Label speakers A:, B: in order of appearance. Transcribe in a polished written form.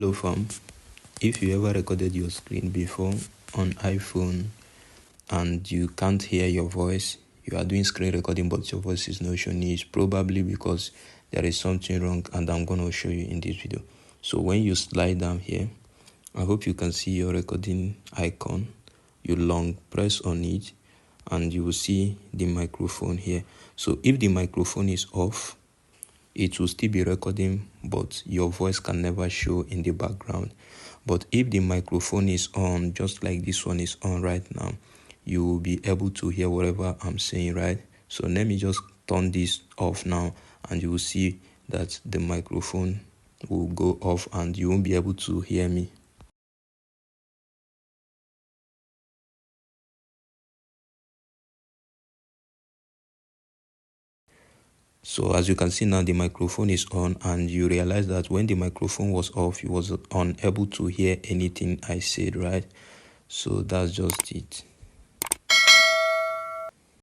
A: Hello fam, if you ever recorded your screen before on iPhone and you can't hear your voice, you are doing screen recording but your voice is not showing, it's probably because there is something wrong and I'm going to show you in this video. So when you slide down here, I hope you can see your recording icon. You long press on it and you will see the microphone here. So if the microphone is off, it will still be recording, but your voice can never show in the background. But if the microphone is on, just like this one is on right now, you will be able to hear whatever I'm saying, right? So let me just turn this off now and you will see that the microphone will go off and you won't be able to hear me. So as you can see now, the microphone is on and you realize that when the microphone was off, you was unable to hear anything I said, right? So that's just it.